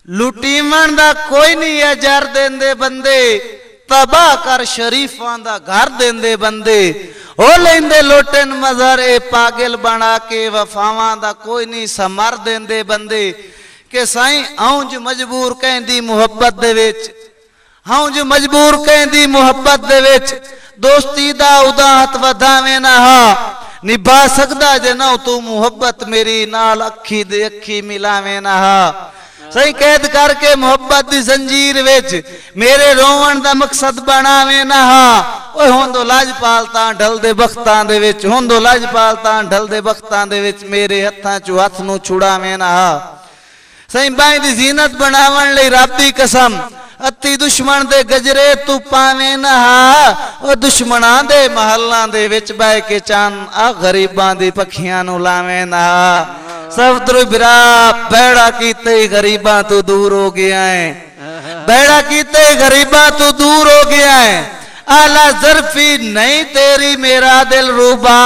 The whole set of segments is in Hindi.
लुटीवन दा कोई नहीं है जर देंदे बंदे, तबाह कर शरीफां दा घर देंदे बंदे। ओ लेंदे लोटन मजर ए पागल बना के, वफावां दा कोई नहीं समर देंदे बंदे। कि साईं आऊं जो मजबूर कहंदी मुहब्बत दे विच, आऊं जो मजबूर कहंदी मुहब्बत दे विच, दोस्ती दा उदाहत वधावे ना हा, निभा सकदा जे ना तू मुहब्बत मेरी नाल अखी दे अखी मिलावे ना हा। सही कैद करके मुहब्बत दी जंजीर विच मेरे रोवण दा मकसद बनावे ना हा। ओए होंदो लाजपालता ढलदे बख्तां दे विच, होंदो लाजपालता ढलदे बख्तां दे विच मेरे हत्थां चों हत्थ नूं छुड़ावे ना हा। सही बाई दी जीनत बनावन लई रब दी कसम, अति दुश्मन दे गजरे तू पावे ना हा। ओ दुश्मनां दे महलां दे विच बैठ के चान आ गरीबां दी पखियां नूं लावे ना हा। सब तरु बिरा बैड़ा कीते गरीबा तू दूर हो गया है, बैड़ा कीते गरीबा तू दूर हो गया है। आला जरफी नहीं तेरी मेरा दिल रूबा,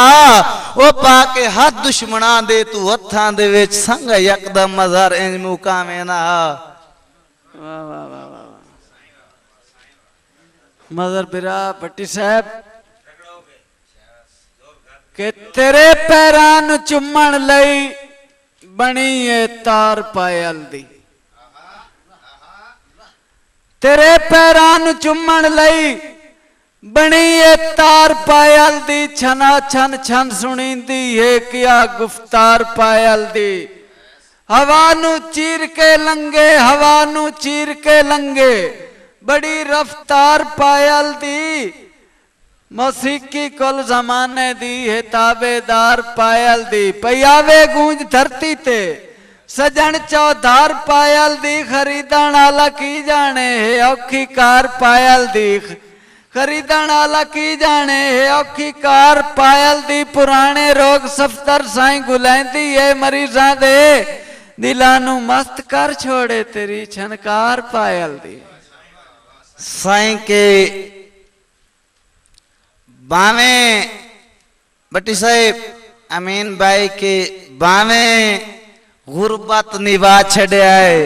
ओ पाके हाथ दुश्मना दे तू हत्थां दे विच संग यकदम मजर इंज मुकावे ना। वाह वाह वाह वाह मजर बिरा भट्टी साहब के तेरे पैरां नूं चुम्मण लई बनी है तार पायल दी, तेरे पैरां नूं चुम्मण लई बनी है तार पायल दी। छना छन छन सुनींदी है क्या गुफ्तार पायल दी। हवा नूं चीर के लंगे, हवा नूं चीर के लंगे बड़ी रफ्तार पायल दी। मौसीकी कुल जमाने दी है ताबेदार पायल दी। पयावे गूंज धरती ते सजन चौधार पायल दी। खरीदण आला की जाने है औखी कार पायल दी, खरीदण आला की जाने है औखी कार पायल दी। पुराने रोग सफ्तर साई गुलैंदी है मरीजां दे, दिलां नूं मस्त कर छोड़े तेरी छनकार पायल दी। साईं के बावे भट्टी साहेब अमीन भाई के बावे गुरबत निभा छड़िया है।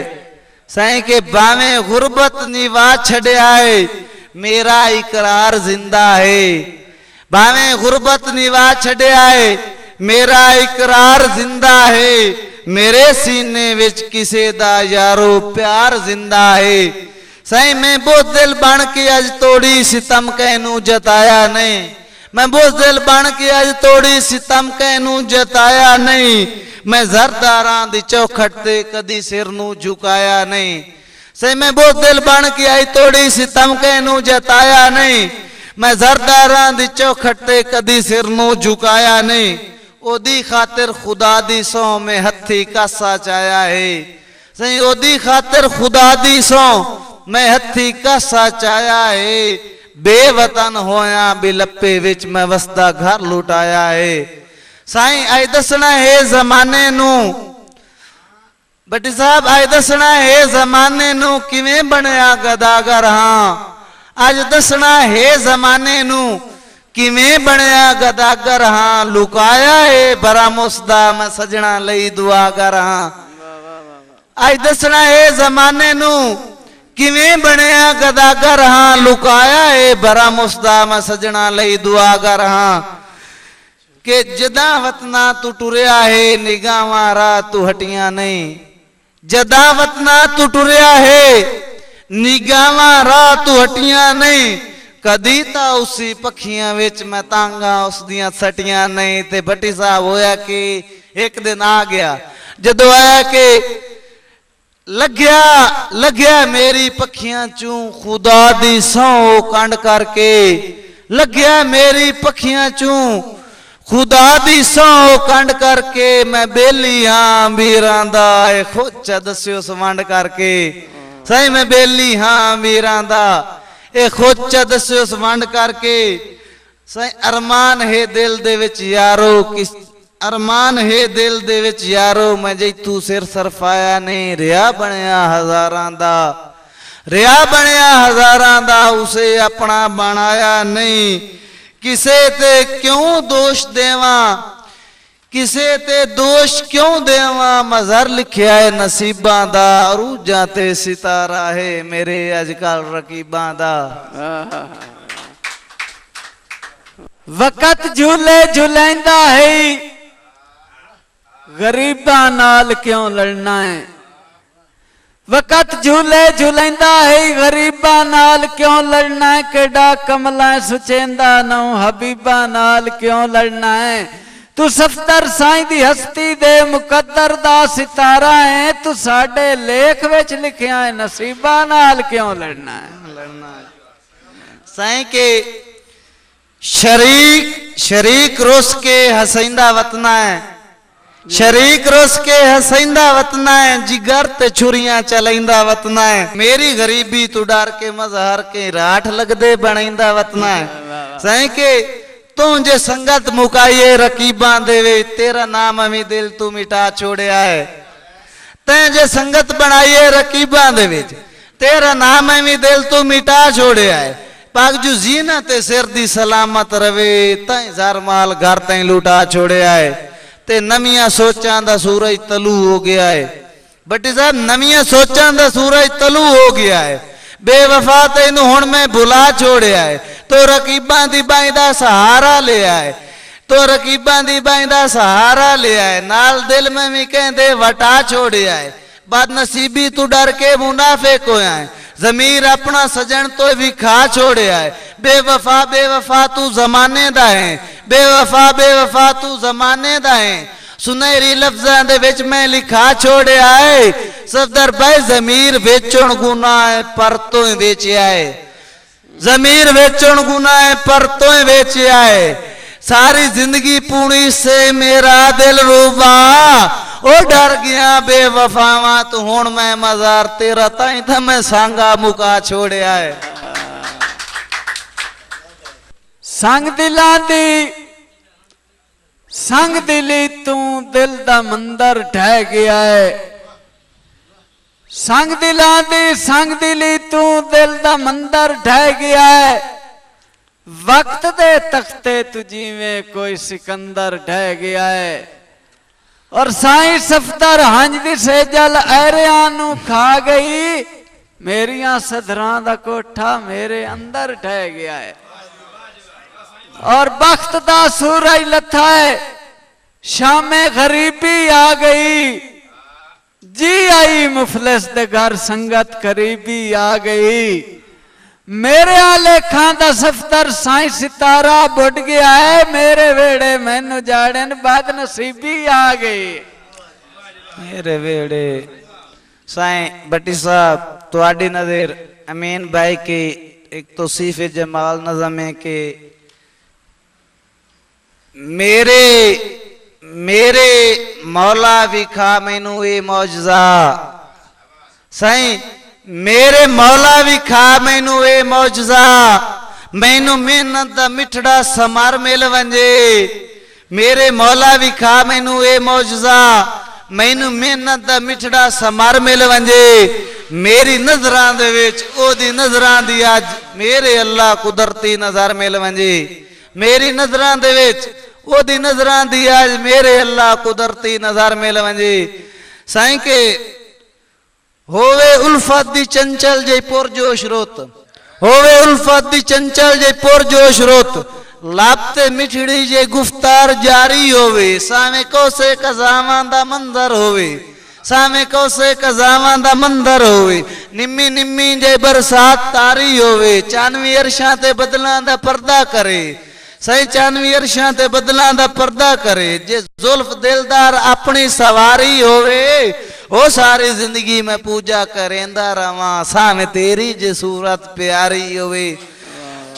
साईं के बावे गुरबत निभा छड़िया है, मेरा इकरार जिंदा है। बावे गुरबत निभा छड़िया है, मेरा इकरार जिंदा है। मेरे सीने विच किसे दा यारो प्यार जिंदा है। सही मैं बोझ दिल बन के अज तोड़ी सितम कहनू जताया नहीं, मैं बोझ दिल बन के अज तोड़ी सितम कहनू जताया नहीं। मैं जरदारां दी चौखट ते कदी सिर नू झुकाया नहीं। सही मैं बोझ दिल बन के अज तोड़ी सितम कहनू जताया नहीं। मैं जरदारां दी चौखट ते कदी सिर नू झुकाया नहीं। ओदी खातिर खुदा दी सौ में हथी कासा चाया है। सही ओदी खातिर खुदा दी सौ मैं हथी कासा चाया है। बेवतन होया बिलप्पे विच मैं वसदा घर लुटाया है। साईं आई दसना है जमाने नू, भट्टी साहब आई दसना है जमाने नू किवें बनया गदागर हां। अज दसना है जमाने नू किवें बनया गदागर हां। लुकाया है बरा मुसदा मैं सजना लई दुआगर हां। अज दसना है जमाने नू किवें बनया गदागर हां। लुकाया है बरा मुसदा मैं सजना लई दुआगर हां। के जदा वतना तू टुरिया है निगाहां राह तू हटियां नहीं। जदा वतना तू टुरिया है निगाहां राह तू हटियां नहीं। कदी ता उसी पखियां विच मैं तांगा उस दियां सटियां नहीं। ते भट्टी साहब होया कि एक दिन आ गया जदों आया कि लग्या मेरी पखियां चू खुदा दी सौ कंड करके। लग्या मेरी पखियां चू खुदा दी सौ कंड करके। मैं बेली हां वीरां दा खोचा दस्यो संवंड करके। सही मैं बेली हां वीरां दा ए खोचा दस्यो संवंड करके। सही अरमान है दिल दे विच यारो, किस अरमान है दिल दे विच यारो। मैं जैतू सिर सरफाया नहीं रिया बनया हजारां दा। रिया बनया हजारां दा उसे अपना बनाया नहीं। किसे ते क्यों दोष देवा, किसे ते दोष क्यों देवा मजहर लिखिया है नसीबां दा अरूजां ते सितारा है मेरे अजकल रकीबां दा। वक़्त झूले झुलैंदा है गरीबां नाल क्यों लड़ना है। वक़्त झूले झुलैंदा है गरीबां नाल क्यों लड़ना है। केड़ा कमला सुचेंदा नौ हबीबा नाल क्यों लड़ना है। तू सफदर साईं दी हस्ती दे मुकद्दर दा सितारा है। तू साडे लेख विच लिखिया है नसीबा नाल क्यों लड़ना है। साईं के शरीक रोस के हसैंदा वतना है। शरीक रोस के हसैंदा वतना है जिगर ते छुरियां चलैंदा वतना है। मेरी गरीबी तू डर के मजहर के राठ लगदे बनैंदा वतना है। साईं के तू जे संगत मुकाइए रकीबां देवे तेरा नाम अमी दिल तू मिटा छोड़िया है। तैं जे संगत बनाइए रकीबां देवे तेरा नाम अमी दिल तू मिटा छोड़िया है। पाक जू जीना ते सिर दी सलामत रवे तैं जार माल घर तैं लुटा छोड़िया है। ते नमियां सोचां दा सूरज तलू हो गया है। बट्टी साहब नमियां सोचां दा सूरज तलू हो गया है। बेवफा तेनू हुण मैं भुला छोड़िया है। तो रकीबां दी बाई दा सहारा ले आए। तो रकीबां दी बाई दा सहारा ले आए। नाल दिल में भी कहंदे वटा छोड़िया है। बदनसीबी तू डर के मुनाफिक होया है। जमीर अपना सजन तो भी खा छोड़िया है। बेवफा बेवफा तू जमाने दा है। बेवफा बेवफा तू जमाने दा है। सुनहरी लफ्जां दे विच मैं लिखा छोड़िया है। सफदर भाई जमीर बेचण गुनाह है पर तो बेचिया है। जमीर बेचण गुनाह है पर तो बेचिया है। सारी जिंदगी पूरी से मेरा दिल रूबा ओ डर गया बेवफावा तू हुण मैं मजार तेरा ताई था मैं सांगा मुका छोड़िया है। संग दिली तू दिल दा मंदर ढह गया है। संग दिली तू दिल दा मंदर ढह गया है। वक्त दे तख्ते तू जिवें कोई सिकंदर ढह गया है। और साईं सफदर हंज दी सेजल ऐरियां नू खा गई। मेरियां सदरां दा कोठा मेरे अंदर ढह गया है। और बख्त दा सूरज लथा है शामे गरीबी आ गई। जी आई मुफलिस दे घर संगत करीबी आ गई। मेरे आलेखा दा सफदर साईं सितारा बुढ़ गया है। मेरे वेड़े मैनू जाड़न बदनसीबी आ गई। मेरे वेड़े साईं बट्टी साहब तुहाडी नजर अमीन भाई की एक तौसीफ जमाल नज़म है कि मेरे मौला विखा मैनू ये मौजजा। साईं मेरे मौला विखा मैनू ये मौजजा। मैनू मेहनत दा मिठड़ा समार मिल वंजे। मेरे मौला विखा मैनू ये मौजजा। मैनू मेहनत दा मिठड़ा समार मिल वंजे। मेरी नजरां दे विच ओदी नजरां दी अज मेरे अल्लाह कुदरती नजर मिल वंजे। मेरी नजरां दे विच ओदी नजरां दी आज मेरे अल्लाह कुदरती नजर मिल वंजे। साईं के होवे उल्फत दी चंचल जे पुरजोश रोत। होवे उल्फत दी चंचल जे पुरजोश रोत। लापते मिठड़ी जे गुफ्तार जारी होवे। सामे कोसे कजावां दा मंजर होवे। सामे कोसे कजावां दा मंजर होवे। निम्मी निम्मी जे बरसात तारी होवे। चानवी अरशां ते बदलां दा पर्दा करे। सही चानवी अरशां ते बदलां दा पर्दा करे। जे जुल्फ दिलदार अपनी सवारी होवे ओ सारी जिंदगी में पूजा करेंदा रवां। सामे तेरी जे सूरत प्यारी होवे।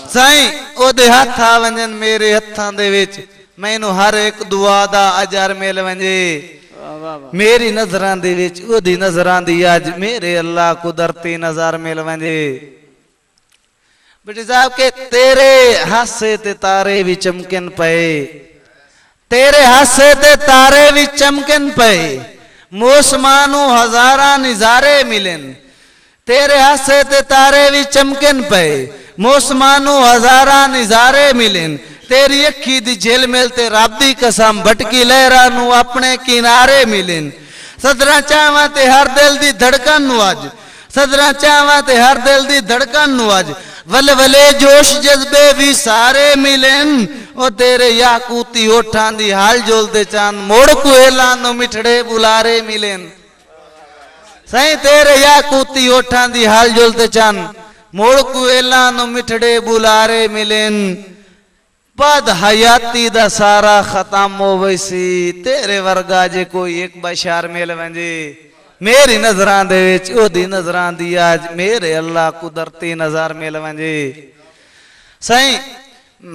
साईं ओदे हथ आ वंजन मेरे हथां दे विच मैनू हर एक दुआ दा अजर मिल वंजे। मेरी नजरां दे विच ओदी नजरां दी अज मेरे अल्लाह कुदरती नजर मिल वंजे। बेटे साहब के तेरे हासे ते तारे भी चमकन पे। तेरे हासे ते तारे भी चमकन पे। मौसमानू हजारा निजारे मिलन। तेरे हासे ते तारे भी चमकन पे। मौसमानू हजारा नजारे मिलन तेरी अखी दी झेल मेल ते रब दी कसम भटकी लहरा नू अपने किनारे मिलन सदरा चाहवा ते हर दिल दी धड़कन नू अज सदरा चाहवा ते हर दिल दी धड़कन नू अज वल वले जोश जज्बे भी सारे मिलन ओ तेरे याकूती होठां दी हाल जोलते चांद मोड़ को ऐलान मिठड़े बुलारे मिलन सही तेरे याकूती होठां दी हाल जोलते चांद मोड़ को ऐलान मिठड़े बुलारे मिलन बद हयाती दा सारा खत्म हो वैसी तेरे वर्गा जे कोई एक बशार मिल वंजे मेरी नजरां दे विच ओदी नजरां दी आज मेरे अल्लाह कुदरती नजर मिल वंजे सही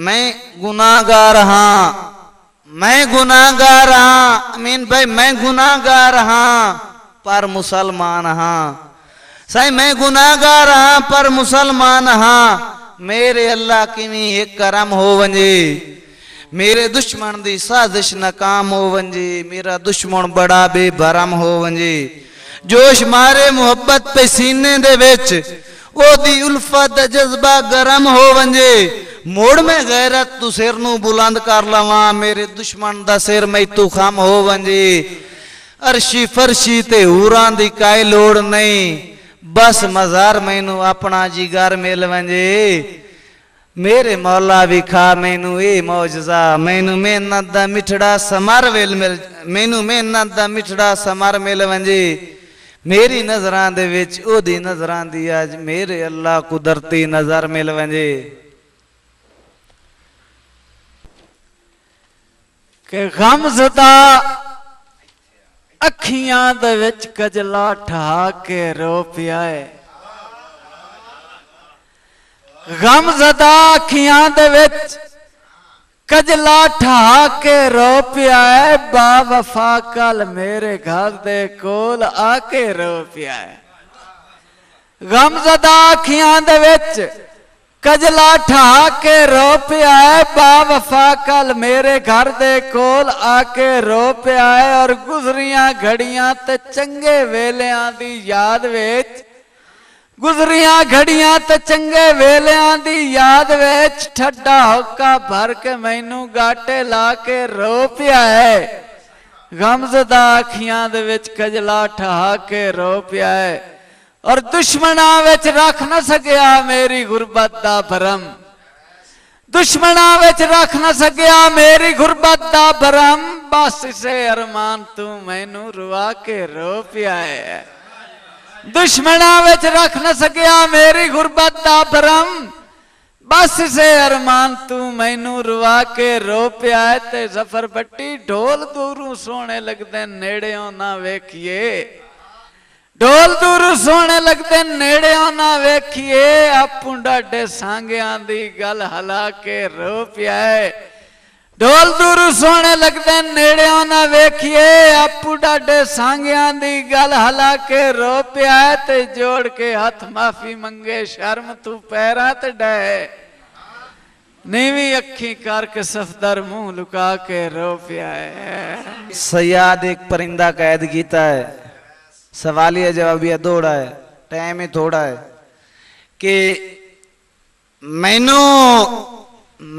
मैं गुनाहगार हां अमीन भाई मैं गुनाहगार हां पर मुसलमान हां सही मैं गुनाहगार हां पर मुसलमान हां मेरे अल्लाह की एक करम हो वंजे मेरे दुश्मन दी साजिश नाकाम हो वंजे मेरा दुश्मन बड़ा बेभरम हो वंजे जोश मारे मुहब्बत पे सीने दे विच ओदी उल्फत दा जज्बा गरम हो वंजे मोड़ में गैरत तू सिर नू बुलंद कर लवा मेरे दुश्मन दा सिर मैतू खम हो वंजे अरशी फरशी ते हूरां दी काई लोड़ नहीं बस मजार मैनू अपना जिगर मिल वंजे मेरे मौला विखा मैनू ए मौजजा मैनू मेहनत दा मिठड़ा समर वेल मिल मैनू मेहनत दा मिठड़ा समर मिल वंजे मेरी नजरां दे विच ओदी नजरां दी अज मेरे अल्लाह कुदरती नजर मिल वंजे के गमज़दा अखियां दे विच कजला ठा के रो पिया है गमज़दा अखियां दे विच कजला ठा के रो पिया है बा वफा कल मेरे घर दे कोल आके रो पिया है गमज़दा अखियां दे विच कजला ठा के रो पिया है बा वफा कल मेरे घर दे कोल आके रो पिया है और गुजरियां घड़ियां ते चंगे वेलियां दी याद विच गुजरियां घड़ियां ते चंगे वेलियां दी याद विच ठड्डा होका भर के मैनू गाटे ला के रो पिया है गमज़दा अखियां दे विच कजला ठा के रो पिया है और दुश्मना विच रख न सकिया मेरी गुरबत दा भरम दुश्मना विच रख न सकिया मेरी गुरबत दा भरम बस से अरमान तू मैनू रुआ के रो पिया है दुश्मना विच रख न सकिया मेरी गुरबत दा भरम बस से अरमान तू मैनू रुआ के रो पिया है ते जफर भट्टी ढोल दूरों सोने लगदे नेड़ेओं ना वेखिए ढोल दूर सोने लगते नेड़े ना वेखिए आपू डाडे सांगियां दी गल हला के रो पिया है ढोल दूर सोने लगते नेड़े ना वेखिए आपू डाडे सांगियां दी गल हला के रो पिया है ते जोड़ के हथ माफी मंगे शर्म तू पैरां ते डे नीवी अखी करके सफदर मुंह लुका के रो पिया है सयाद एक परिंदा कैद कीता है सवालिया जवाबिया दौड़ा है टाइम ही थोड़ा है कि मैनू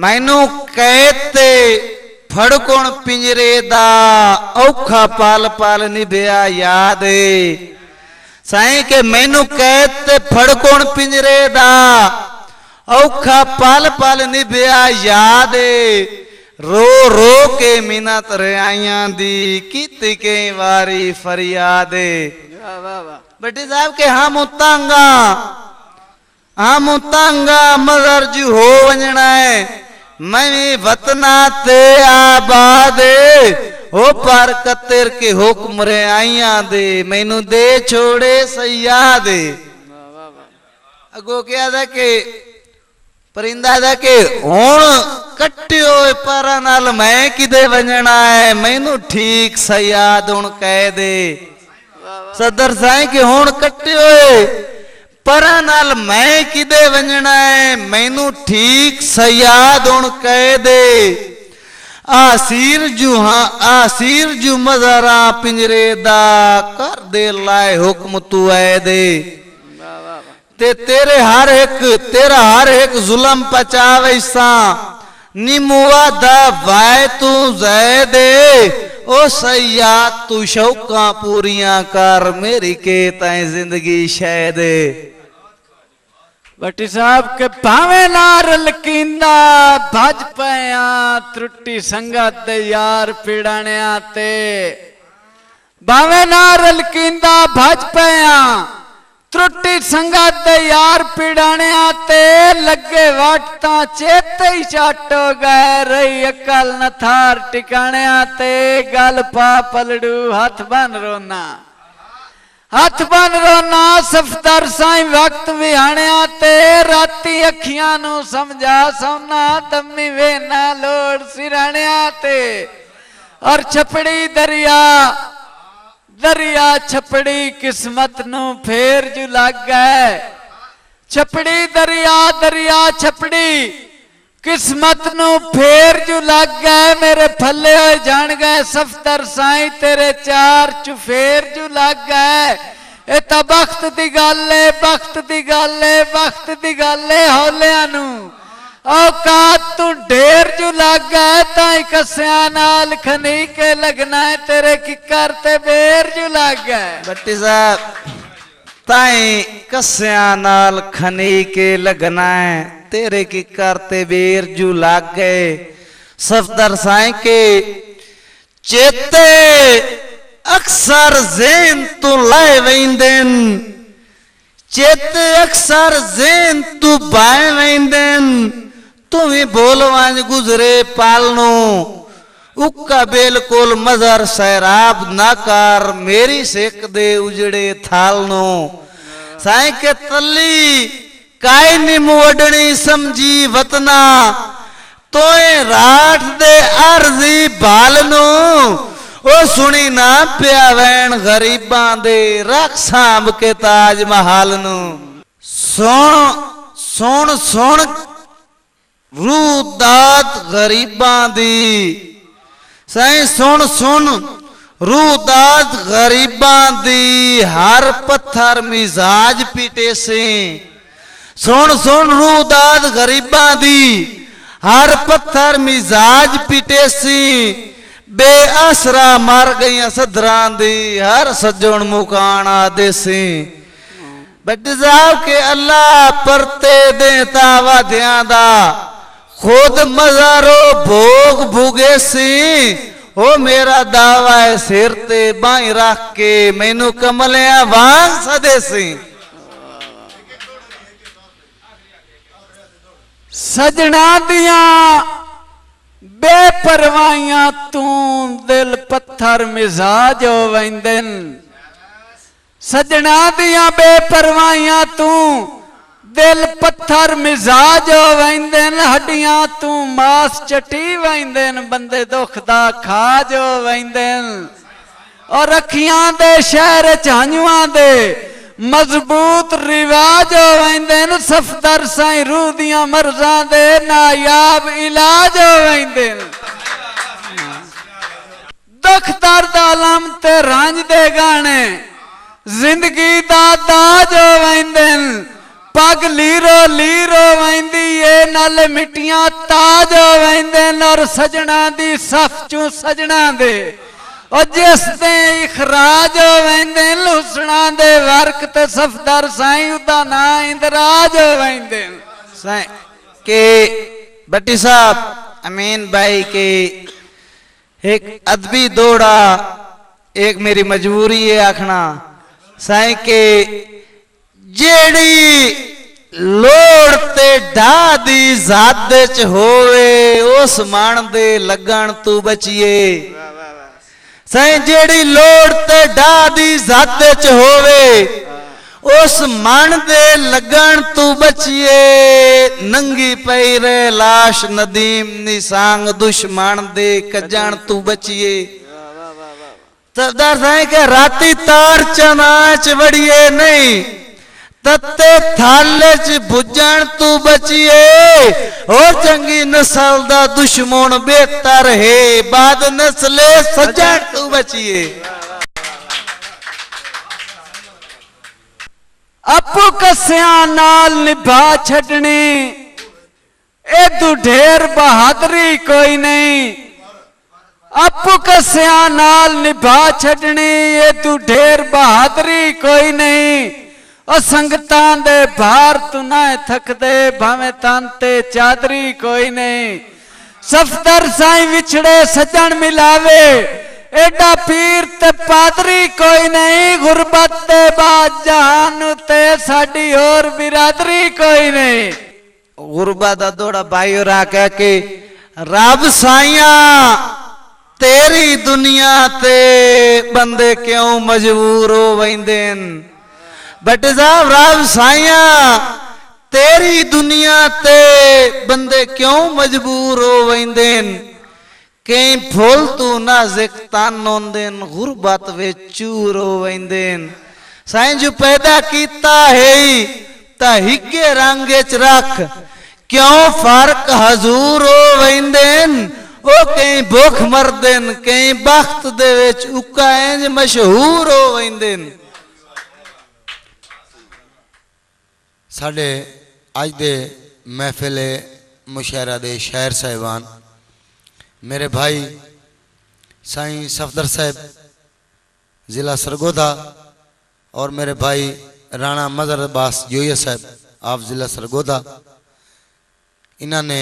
मैनू कहते फड़कोण पिंजरे दा औखा पाल पाल निभया याद साईं के मैनू कहते फड़कोण पिंजरे दा औखा पाल पाल निभया याद रो रो के मिन्नत रियाइयां दी कीती के वारी फरियाद बटी साहब के हम उतांगा मगर जू हो वंजना है मैं वतना ते आबाद हो पर कतेर के हुक्म रियाइयां दे मैनू दे छोड़े सयाद अगो क्या था के परिंदा दा के हुण कट्टियो पर नाल मैं किदे वंजना है मैनू ठीक सयाद हुण कह दे सदर साईं के हुण कट्टियो पर नाल मैं किदे वंजना है मैनू ठीक सयाद हुण कह दे आसीर जू मजरा पिंजरे दा कर दे लाए हुक्म तू ऐ दे ते तेरा हर एक जुल्म पचावे सा निमुआ दा वाय तू जय दे ओ सैया तू शौका पूरियां कर मेरी के ताई जिंदगी शह दे। भट्टी साहब के भावे नारल कींदा भज पया त्रुटी संगत दे यार पीड़ाने आते भावे नारल कींदा भज पया त्रुटी संगत दे यार पीड़ाने आते लगे वाटता चेते ही चाटो गए रही अकल न थार टिकाने आते गल पा पलड़ू हाथ बन रोना सफदर साई वक्त भी आने आते राती अखियां नु समझा सोना दमी वे ना लोड़ सिराने आते और छपड़ी दरिया छपड़ी किस्मत नु फेर जू लग गए छपड़ी दरिया छपड़ी किस्मत नु फेर जू लग गए मेरे फले हो जान गए सफदर साई तेरे चार चुफेर जू लग गए ए ता वक्त दी गल है हौलिया नु औकात तू ढेर जू लग गए ताई कस्या नाल खनी के लगना है तेरे की करते बेर जू लग गए। भट्टी साहब ताई कस्या नाल खनी के लगना है तेरे की करते बेर जू लग गए सफदर साई के चेते अक्सर ज़ेन तू लाए वेंदन चेते अक्सर ज़ेन तू बाए वेंदन तुम्हें बोलवान गुजरे पालनो उक्का बिल्कुल मजर सैराब नाकार मेरी सेक दे उजड़े थालनो साई के तली काई निमु वडनी समझी वतना तोए राठ दे अर्जी बालनो ओ सुनी ना प्या वैन गरीबां दे रख सांभ के ताज महल नु सोन रूदात गरीबां दी साई सुन रूदात गरीबां दी हर पत्थर मिजाज पीटे से सुन रूदात गरीबां दी हर पत्थर मिजाज पीटे सी बेअसरा मर गई सदरां दी हर सज्जण मुकान आदे सी भट्टी साहब के अल्लाह परते देता वाद्यां दा खुद मजारो भोग भुगे सी ओ मेरा दावा है सिर ते बाई रख के मैनू कमलिया वांग सदे सी सजना दिया बेपरवाहियां तू दिल पत्थर मिजाज हो वेंदन सजना दिया बेपरवाहियां तू दिल पत्थर मिजाज हो वेंदन हड्डियां तू मास चटी वेंदन बंदे दुख दा खाज हो वेंदन और अखियां दे शहर झांजुआं दे मजबूत रिवाज हो वेंदन सफदर साई रूह दियां मर्जां दे नायाब इलाज हो वेंदन दुख दर्द आलम ते रंज दे गाने जिंदगी दा दाज हो वेंदन पग लीरो वेंदी ए नाले मिट्टियां ताज हो वेंदन और सजना दी सफ चू सजना दे और जिस दे इखराज हो वेंदन हुसना दे वर्क ते सफदर साई उदा ना इंदराज हो वेंदन साई के भट्टी साहब अमीन भाई के एक अदबी दौड़ा एक मेरी मजबूरी है आखना साई के जेड़ी लोड़ते ढा दी जात च होवे उस मान दे लगन तू बचिए साई जेड़ी लोड़ते ढा दी जात च होवे उस मान दे लगन तू बचिए नंगी पैरे लाश नदीम निसांग दुश्मन दे कजन तू बचिए सरदार साईं के राती तार चनाच वड़िए नहीं तत्ते थाले च भुजन तू बचिए और चंगी नस्ल दा दुश्मन बेहतर है बाद नस्ले सज्जन तू बचिए। आपू कस्या नाल निभा छड़नी ए तू ढेर बहादुरी कोई नहीं। आपू कस्या नाल निभा छड़नी ए तू ढेर बहादुरी कोई नहीं। और संगतां दे भार तू ना थक दे भावे तांते चादरी कोई नहीं। सफदर साईं विछड़े सजन मिलावे एडा पीर ते पादरी कोई नहीं। गुरबत दे बाद जहान ते साडी और बिरादरी कोई नहीं। गुरबत दा दौड़ा भाई रा कह के रब साइया तेरी दुनिया ते बंदे क्यों मजबूर हो वैंदेन। बटे साहब रब साइया तेरी दुनिया ते बंदे क्यों मजबूर हो वैंदेन। कई फूल तू नाज़िक तान होंदेन गुरबत वे चूर हो वैंदेन। साईं जो पैदा कीता है ता हिके रंगे च रख क्यों फर्क हजूर हो वैंदेन। ओ कई भुख मरदेन कई बख्त दे विच उका इंज मशहूर हो वैंदेन। साडे अज दे महफिल मुशायरा दे शायर साहिबान मेरे भाई साईं सफदर साहब ज़िला सरगोधा और मेरे भाई राणा मजहर अब्बास जोया साहब आप ज़िला सरगोधा इन्होंने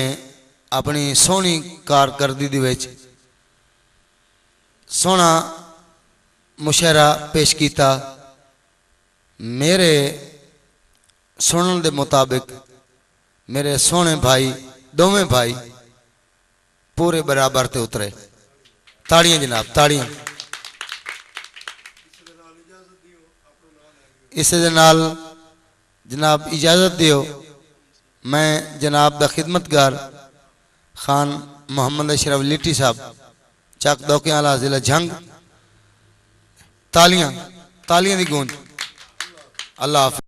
अपनी सोहनी कारकरदगी विच सोहना मुशायरा पेश किया। मेरे सुनने के मुताबिक मेरे सोहने भाई दोवें भाई पूरे बराबर ते उतरे। ताड़ियां जनाब ताड़ियां। इस दे नाल जनाब इजाजत दियो मैं जनाब दा खिदमतगार खान मोहम्मद अशरफ लिट्टी साहब चक दौकियाला जिला झंग तालियां तालियां दी गूंज। अल्लाह हाफिज़।